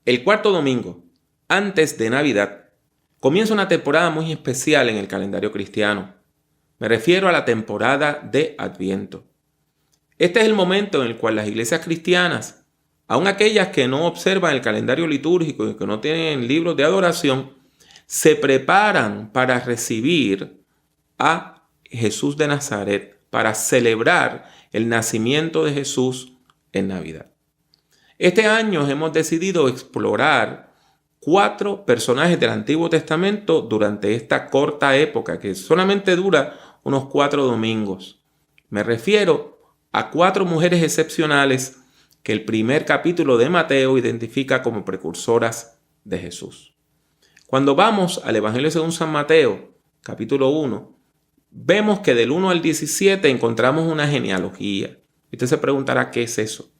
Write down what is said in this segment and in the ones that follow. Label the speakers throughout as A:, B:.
A: El cuarto domingo, antes de Navidad, comienza una temporada muy especial en el calendario cristiano. Me refiero a la temporada de Adviento. Este es el momento en el cual las iglesias cristianas, aun aquellas que no observan el calendario litúrgico y que no tienen libros de adoración, se preparan para recibir a Jesús de Nazaret, para celebrar el nacimiento de Jesús en Navidad. Este año hemos decidido explorar 4 personajes del Antiguo Testamento durante esta corta época que solamente dura unos 4 domingos. Me refiero a 4 mujeres excepcionales que el primer capítulo de Mateo identifica como precursoras de Jesús. Cuando vamos al Evangelio según San Mateo, capítulo 1, vemos que del 1 al 17 encontramos una genealogía. Usted se preguntará, ¿qué es eso?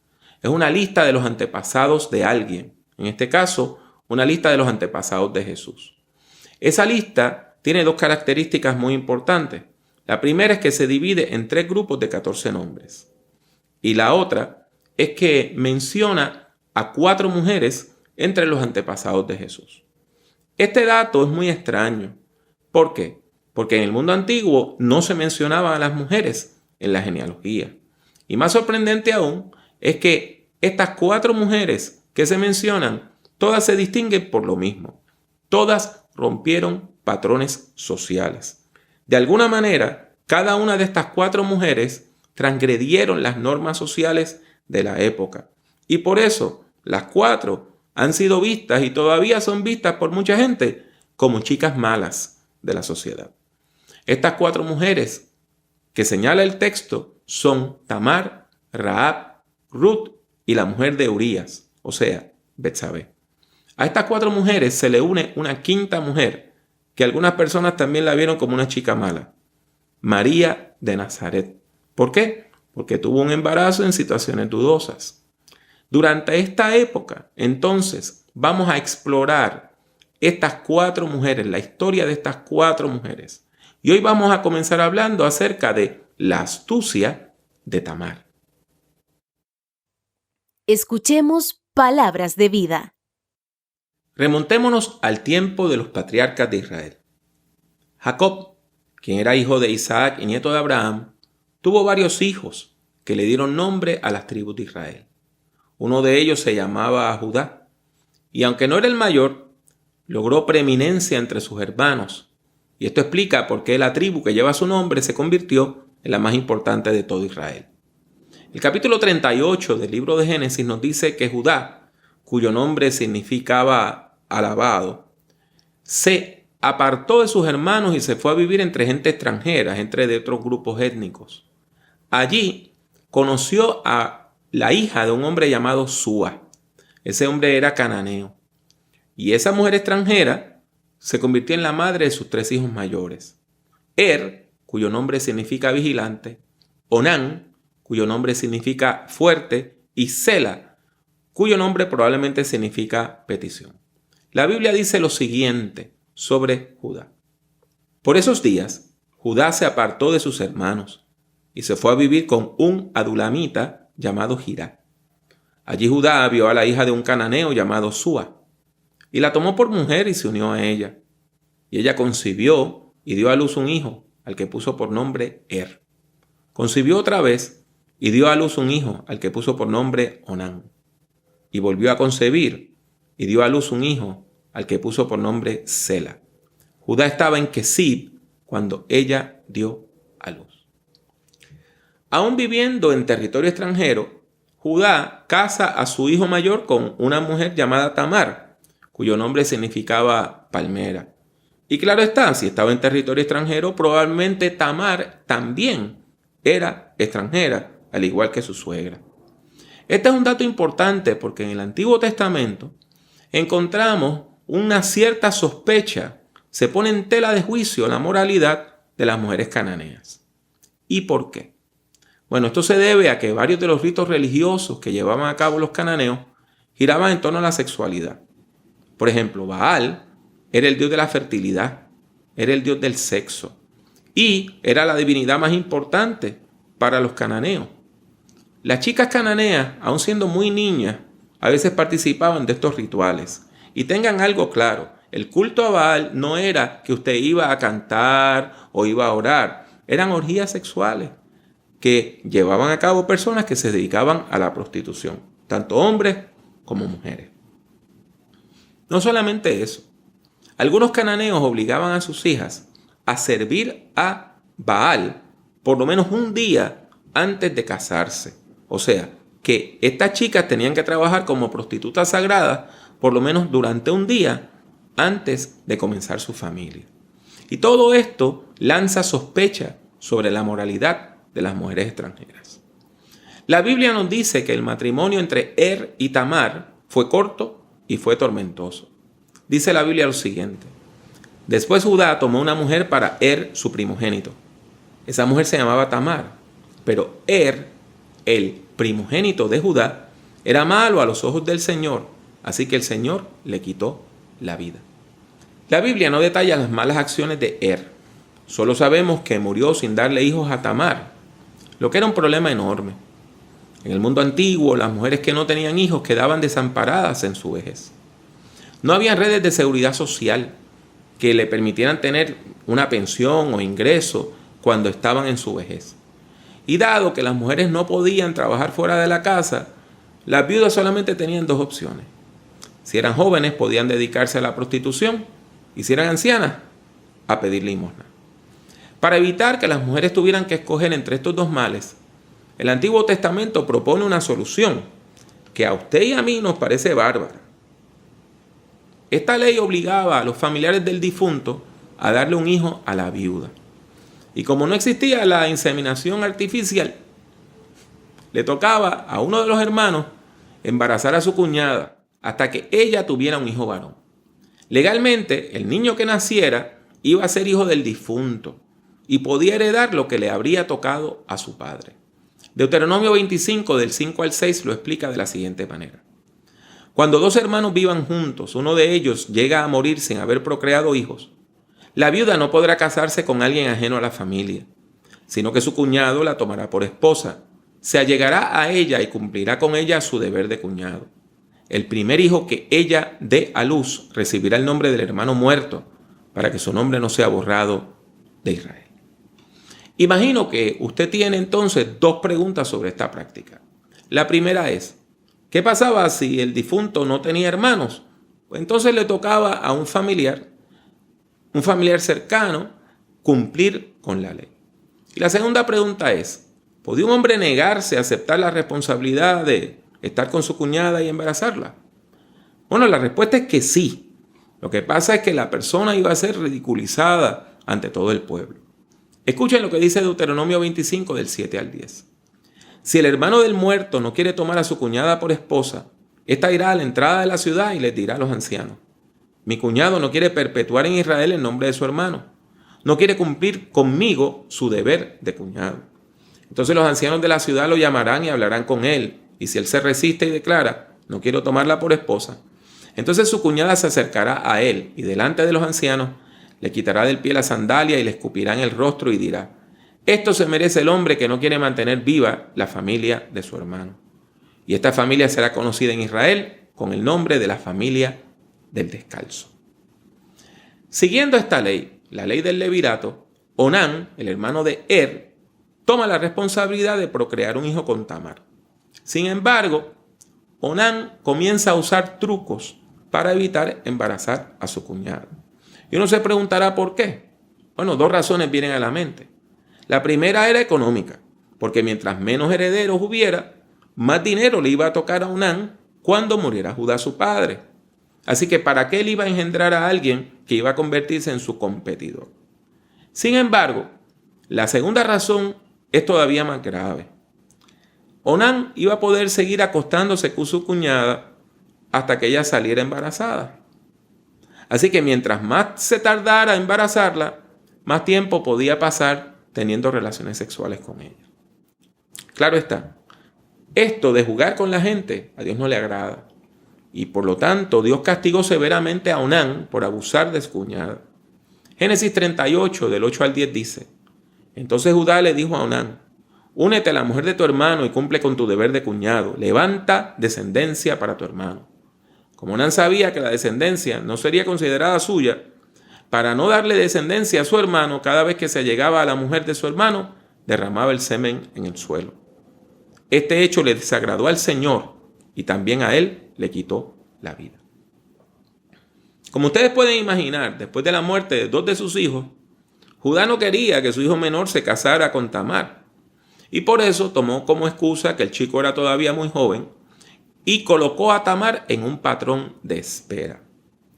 A: Es una lista de los antepasados de alguien. En este caso, una lista de los antepasados de Jesús. Esa lista tiene 2 características muy importantes. La primera es que se divide en 3 grupos de 14 nombres. Y la otra es que menciona a 4 mujeres entre los antepasados de Jesús. Este dato es muy extraño. ¿Por qué? Porque en el mundo antiguo no se mencionaban a las mujeres en la genealogía. Y más sorprendente aún es que estas 4 mujeres que se mencionan, todas se distinguen por lo mismo. Todas rompieron patrones sociales. De alguna manera, cada una de estas 4 mujeres transgredieron las normas sociales de la época. Y por eso, las 4 han sido vistas y todavía son vistas por mucha gente como chicas malas de la sociedad. Estas 4 mujeres que señala el texto son Tamar, Rahab, Ruth y la mujer de Urías, o sea, Betsabé. A estas 4 mujeres se le une una quinta mujer, que algunas personas también la vieron como una chica mala, María de Nazaret. ¿Por qué? Porque tuvo un embarazo en situaciones dudosas. Durante esta época, entonces, vamos a explorar estas 4 mujeres, la historia de estas 4 mujeres. Y hoy vamos a comenzar hablando acerca de la astucia de Tamar.
B: Escuchemos palabras de vida.
A: Remontémonos al tiempo de los patriarcas de Israel. Jacob, quien era hijo de Isaac y nieto de Abraham, tuvo varios hijos que le dieron nombre a las tribus de Israel. Uno de ellos se llamaba Judá, y aunque no era el mayor, logró preeminencia entre sus hermanos. Y esto explica por qué la tribu que lleva su nombre se convirtió en la más importante de todo Israel. El capítulo 38 del libro de Génesis nos dice que Judá, cuyo nombre significaba alabado, se apartó de sus hermanos y se fue a vivir entre gente extranjera, gente de otros grupos étnicos. Allí conoció a la hija de un hombre llamado Súa. Ese hombre era cananeo. Y esa mujer extranjera se convirtió en la madre de sus 3 hijos mayores. Cuyo nombre significa vigilante, Onán, cuyo nombre significa fuerte, y Sela, cuyo nombre probablemente significa petición. La Biblia dice lo siguiente sobre Judá. Por esos días, Judá se apartó de sus hermanos y se fue a vivir con un adulamita llamado Jirá. Allí Judá vio a la hija de un cananeo llamado Súa y la tomó por mujer y se unió a ella. Y ella concibió y dio a luz un hijo, al que puso por nombre Concibió otra vez y dio a luz un hijo, al que puso por nombre Onán. Y volvió a concebir y dio a luz un hijo, al que puso por nombre Sela. Judá estaba en Kesib cuando ella dio a luz. Aún viviendo en territorio extranjero, Judá casa a su hijo mayor con una mujer llamada Tamar, cuyo nombre significaba palmera. Y claro está, si estaba en territorio extranjero, probablemente Tamar también era extranjera, al igual que su suegra. Este es un dato importante porque en el Antiguo Testamento encontramos una cierta sospecha, se pone en tela de juicio la moralidad de las mujeres cananeas. ¿Y por qué? Bueno, esto se debe a que varios de los ritos religiosos que llevaban a cabo los cananeos giraban en torno a la sexualidad. Por ejemplo, Baal era el dios de la fertilidad, era el dios del sexo y era la divinidad más importante para los cananeos. Las chicas cananeas, aun siendo muy niñas, a veces participaban de estos rituales. Y tengan algo claro, el culto a Baal no era que usted iba a cantar o iba a orar, eran orgías sexuales que llevaban a cabo personas que se dedicaban a la prostitución, tanto hombres como mujeres. No solamente eso, algunos cananeos obligaban a sus hijas a servir a Baal por lo menos un día antes de casarse. O sea, que estas chicas tenían que trabajar como prostitutas sagradas por lo menos durante un día antes de comenzar su familia. Y todo esto lanza sospecha sobre la moralidad de las mujeres extranjeras. La Biblia nos dice que el matrimonio entre y Tamar fue corto y fue tormentoso. Dice la Biblia lo siguiente: después Judá tomó una mujer para su primogénito. Esa mujer se llamaba Tamar, pero el primogénito de Judá, era malo a los ojos del Señor, así que el Señor le quitó la vida. La Biblia no detalla las malas acciones de solo sabemos que murió sin darle hijos a Tamar, lo que era un problema enorme. En el mundo antiguo, las mujeres que no tenían hijos quedaban desamparadas en su vejez. No había redes de seguridad social que le permitieran tener una pensión o ingreso cuando estaban en su vejez. Y dado que las mujeres no podían trabajar fuera de la casa, las viudas solamente tenían dos opciones. Si eran jóvenes, podían dedicarse a la prostitución, y si eran ancianas, a pedir limosna. Para evitar que las mujeres tuvieran que escoger entre estos dos males, el Antiguo Testamento propone una solución que a usted y a mí nos parece bárbara. Esta ley obligaba a los familiares del difunto a darle un hijo a la viuda. Y como no existía la inseminación artificial, le tocaba a uno de los hermanos embarazar a su cuñada hasta que ella tuviera un hijo varón. Legalmente, el niño que naciera iba a ser hijo del difunto y podía heredar lo que le habría tocado a su padre. Deuteronomio 25, del 5 al 6, lo explica de la siguiente manera. Cuando dos hermanos vivan juntos, uno de ellos llega a morir sin haber procreado hijos, la viuda no podrá casarse con alguien ajeno a la familia, sino que su cuñado la tomará por esposa, se allegará a ella y cumplirá con ella su deber de cuñado. El primer hijo que ella dé a luz recibirá el nombre del hermano muerto, para que su nombre no sea borrado de Israel. Imagino que usted tiene entonces dos preguntas sobre esta práctica. La primera es, ¿qué pasaba si el difunto no tenía hermanos? Pues entonces le tocaba a un familiar cercano, cumplir con la ley. Y la segunda pregunta es, ¿podía un hombre negarse a aceptar la responsabilidad de estar con su cuñada y embarazarla? Bueno, la respuesta es que sí. Lo que pasa es que la persona iba a ser ridiculizada ante todo el pueblo. Escuchen lo que dice Deuteronomio 25 del 7 al 10. Si el hermano del muerto no quiere tomar a su cuñada por esposa, ésta irá a la entrada de la ciudad y les dirá a los ancianos: mi cuñado no quiere perpetuar en Israel el nombre de su hermano. No quiere cumplir conmigo su deber de cuñado. Entonces los ancianos de la ciudad lo llamarán y hablarán con él. Y si él se resiste y declara, no quiero tomarla por esposa, entonces su cuñada se acercará a él y delante de los ancianos le quitará del pie la sandalia y le escupirá en el rostro y dirá: esto se merece el hombre que no quiere mantener viva la familia de su hermano. Y esta familia será conocida en Israel con el nombre de la familia del descalzo. Siguiendo esta ley, la ley del levirato, Onán, el hermano de toma la responsabilidad de procrear un hijo con Tamar. Sin embargo, Onán comienza a usar trucos para evitar embarazar a su cuñado. Y uno se preguntará por qué. Bueno, dos razones vienen a la mente. La primera era económica, porque mientras menos herederos hubiera, más dinero le iba a tocar a Onán cuando muriera Judá su padre. Así que ¿para qué él iba a engendrar a alguien que iba a convertirse en su competidor? Sin embargo, la segunda razón es todavía más grave. Onán iba a poder seguir acostándose con su cuñada hasta que ella saliera embarazada. Así que mientras más se tardara en embarazarla, más tiempo podía pasar teniendo relaciones sexuales con ella. Claro está, esto de jugar con la gente a Dios no le agrada. Y por lo tanto, Dios castigó severamente a Onán por abusar de su cuñada. Génesis 38, del 8 al 10 dice: entonces Judá le dijo a Onán: Únete a la mujer de tu hermano y cumple con tu deber de cuñado. Levanta descendencia para tu hermano. Como Onán sabía que la descendencia no sería considerada suya, para no darle descendencia a su hermano, cada vez que se llegaba a la mujer de su hermano, derramaba el semen en el suelo. Este hecho le desagradó al Señor y también a él le quitó la vida. Como ustedes pueden imaginar, después de la muerte de 2 de sus hijos, Judá no quería que su hijo menor se casara con Tamar, y por eso tomó como excusa que el chico era todavía muy joven y colocó a Tamar en un patrón de espera.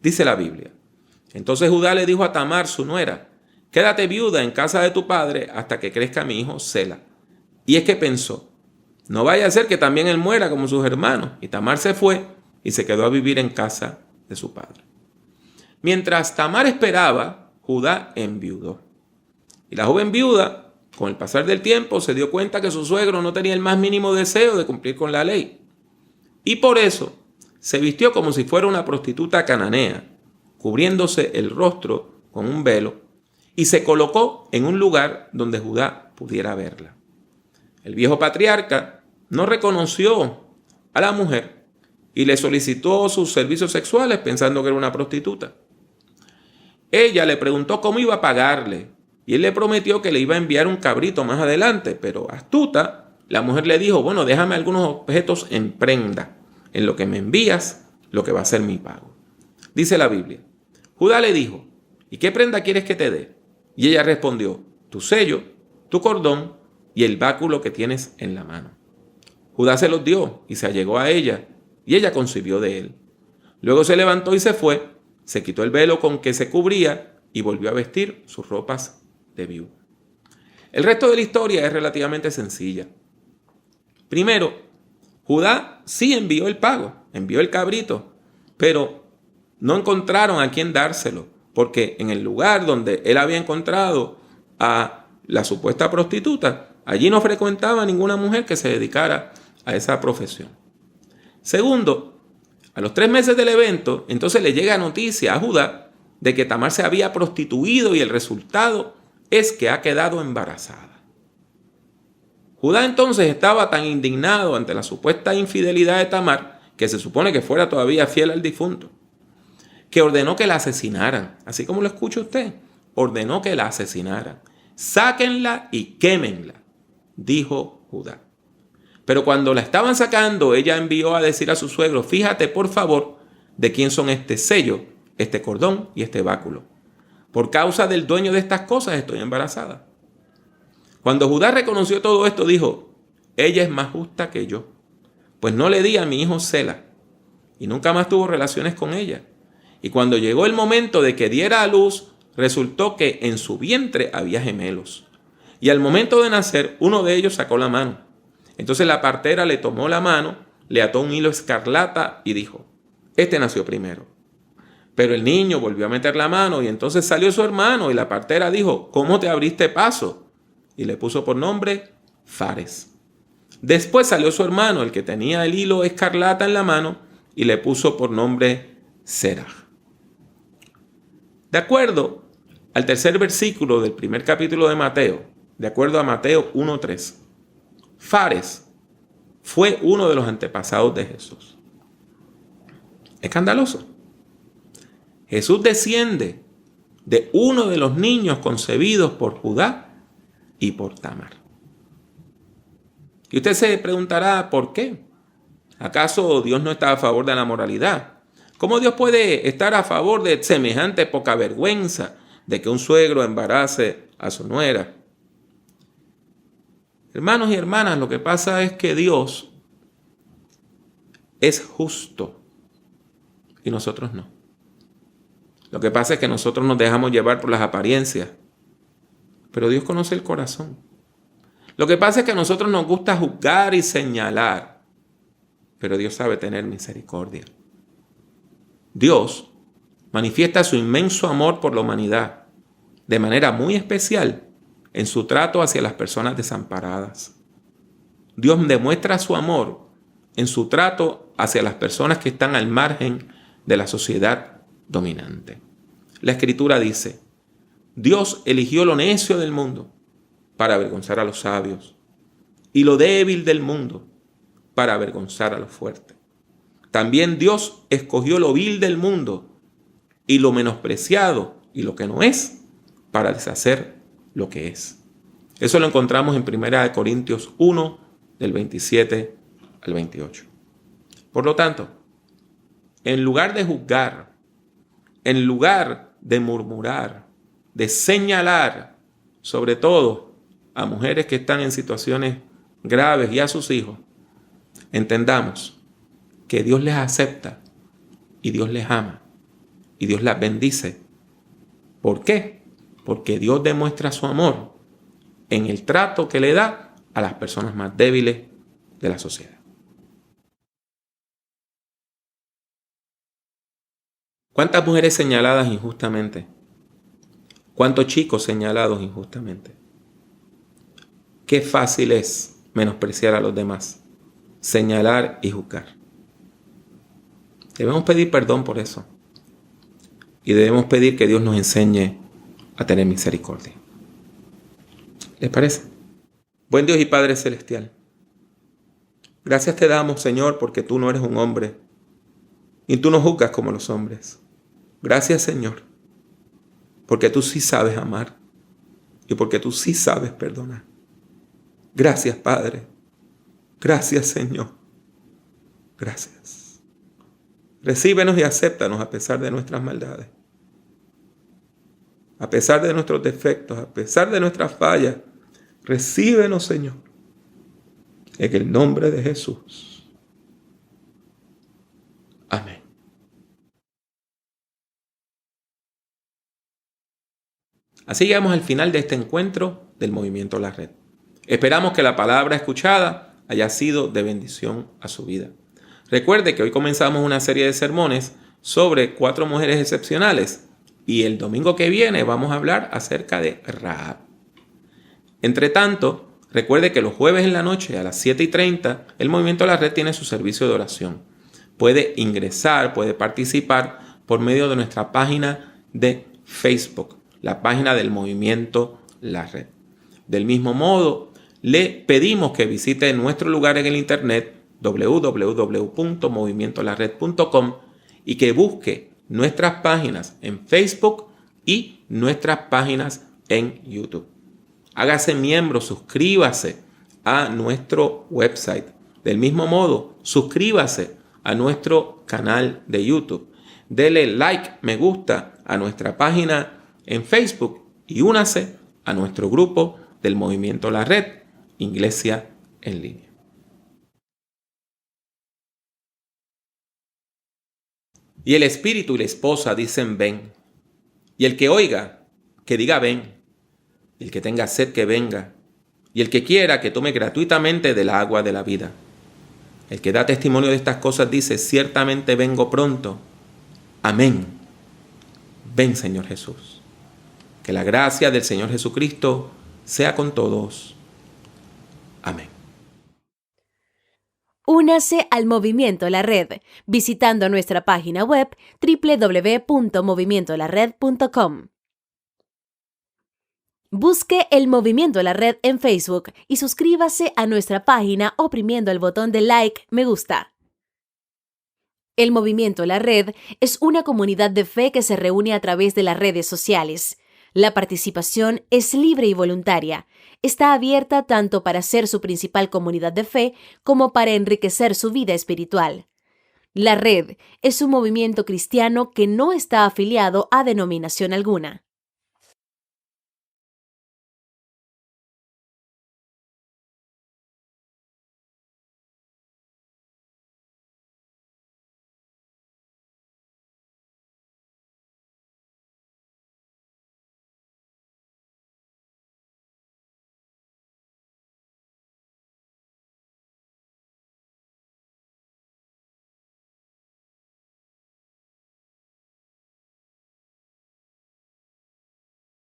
A: Dice la Biblia: entonces Judá le dijo a Tamar, su nuera: quédate viuda en casa de tu padre hasta que crezca mi hijo Sela. Y es que pensó: no vaya a ser que también él muera como sus hermanos. Y Tamar se fue y se quedó a vivir en casa de su padre. Mientras Tamar esperaba, Judá enviudó. Y la joven viuda, con el pasar del tiempo, se dio cuenta que su suegro no tenía el más mínimo deseo de cumplir con la ley. Y por eso se vistió como si fuera una prostituta cananea, cubriéndose el rostro con un velo, y se colocó en un lugar donde Judá pudiera verla. El viejo patriarca no reconoció a la mujer y le solicitó sus servicios sexuales pensando que era una prostituta. Ella le preguntó cómo iba a pagarle y él le prometió que le iba a enviar un cabrito más adelante, pero astuta, la mujer le dijo: bueno, déjame algunos objetos en prenda, en lo que me envías, lo que va a ser mi pago. Dice la Biblia: Judá le dijo: ¿y qué prenda quieres que te dé? Y ella respondió: tu sello, tu cordón y el báculo que tienes en la mano. Judá se los dio y se allegó a ella, y ella concibió de él. Luego se levantó y se fue, se quitó el velo con que se cubría y volvió a vestir sus ropas de viuda. El resto de la historia es relativamente sencilla. Primero, Judá sí envió el pago, envió el cabrito, pero no encontraron a quién dárselo, porque en el lugar donde él había encontrado a la supuesta prostituta, allí no frecuentaba ninguna mujer que se dedicara a esa profesión. Segundo, a los 3 meses del evento, entonces le llega noticia a Judá de que Tamar se había prostituido y el resultado es que ha quedado embarazada. Judá entonces estaba tan indignado ante la supuesta infidelidad de Tamar, que se supone que fuera todavía fiel al difunto, que ordenó que la asesinaran, así como lo escucha usted, ordenó que la asesinaran. Sáquenla y quémenla, dijo Judá. Pero cuando la estaban sacando, ella envió a decir a su suegro: fíjate por favor de quién son este sello, este cordón y este báculo. Por causa del dueño de estas cosas estoy embarazada. Cuando Judá reconoció todo esto, dijo: ella es más justa que yo, pues no le di a mi hijo Sela, y nunca más tuvo relaciones con ella. Y cuando llegó el momento de que diera a luz, resultó que en su vientre había gemelos. Y al momento de nacer, uno de ellos sacó la mano. Entonces la partera le tomó la mano, le ató un hilo escarlata y dijo: este nació primero. Pero el niño volvió a meter la mano y entonces salió su hermano y la partera dijo: ¿cómo te abriste paso? Y le puso por nombre Fares. Después salió su hermano, el que tenía el hilo escarlata en la mano, y le puso por nombre Seraj. De acuerdo al tercer versículo del primer capítulo de Mateo, de acuerdo a Mateo 1:3, Fares fue uno de los antepasados de Jesús. Escandaloso. Jesús desciende de uno de los niños concebidos por Judá y por Tamar. Y usted se preguntará: ¿por qué? ¿Acaso Dios no está a favor de la moralidad? ¿Cómo Dios puede estar a favor de semejante poca vergüenza de que un suegro embarace a su nuera? Hermanos y hermanas, lo que pasa es que Dios es justo y nosotros no. Lo que pasa es que nosotros nos dejamos llevar por las apariencias, pero Dios conoce el corazón. Lo que pasa es que a nosotros nos gusta juzgar y señalar, pero Dios sabe tener misericordia. Dios manifiesta su inmenso amor por la humanidad de manera muy especial en su trato hacia las personas desamparadas. Dios demuestra su amor en su trato hacia las personas que están al margen de la sociedad dominante. La Escritura dice: Dios eligió lo necio del mundo para avergonzar a los sabios. y lo débil del mundo para avergonzar a lo fuerte. También Dios escogió lo vil del mundo y lo menospreciado y lo que no es para deshacer lo que es. Eso lo encontramos en 1 Corintios 1, del 27 al 28. Por lo tanto, en lugar de juzgar, en lugar de murmurar, de señalar, sobre todo a mujeres que están en situaciones graves y a sus hijos, entendamos que Dios les acepta y Dios les ama y Dios las bendice. ¿Por qué? Porque Dios demuestra su amor en el trato que le da a las personas más débiles de la sociedad. ¿Cuántas mujeres señaladas injustamente? ¿Cuántos chicos señalados injustamente? Qué fácil es menospreciar a los demás, señalar y juzgar. Debemos pedir perdón por eso. Y debemos pedir que Dios nos enseñe a tener misericordia. ¿Les parece? Buen Dios y Padre Celestial, gracias te damos, Señor, porque tú no eres un hombre y tú no juzgas como los hombres. Gracias, Señor, porque tú sí sabes amar y porque tú sí sabes perdonar. Gracias, Padre. Gracias, Señor. Gracias. Recíbenos y acéptanos a pesar de nuestras maldades, a pesar de nuestros defectos, a pesar de nuestras fallas. Recíbenos, Señor, en el nombre de Jesús. Amén. Así llegamos al final de este encuentro del Movimiento La Red. Esperamos que la palabra escuchada haya sido de bendición a su vida. Recuerde que hoy comenzamos una serie de sermones sobre 4 mujeres excepcionales y el domingo que viene vamos a hablar acerca de Rahab. Entre tanto, recuerde que los jueves en la noche a las 7:30 el Movimiento La Red tiene su servicio de oración. Puede ingresar, puede participar por medio de nuestra página de Facebook, la página del Movimiento La Red. Del mismo modo, le pedimos que visite nuestro lugar en el internet www.movimientolared.com y que busque nuestras páginas en Facebook y nuestras páginas en YouTube. Hágase miembro, suscríbase a nuestro website. Del mismo modo, suscríbase a nuestro canal de YouTube. Dele like, me gusta a nuestra página en Facebook y únase a nuestro grupo del Movimiento La Red, Iglesia en Línea. Y el espíritu y la esposa dicen ven. Y el que oiga, que diga ven. Y el que tenga sed, que venga. Y el que quiera, que tome gratuitamente del agua de la vida. El que da testimonio de estas cosas dice, ciertamente vengo pronto. Amén. Ven, Señor Jesús. Que la gracia del Señor Jesucristo sea con todos. Amén.
B: Únase al Movimiento La Red visitando nuestra página web www.movimientolared.com. Busque el Movimiento La Red en Facebook y suscríbase a nuestra página oprimiendo el botón de like, me gusta. El Movimiento La Red es una comunidad de fe que se reúne a través de las redes sociales. La participación es libre y voluntaria. Está abierta tanto para ser su principal comunidad de fe como para enriquecer su vida espiritual. La Red es un movimiento cristiano que no está afiliado a denominación alguna.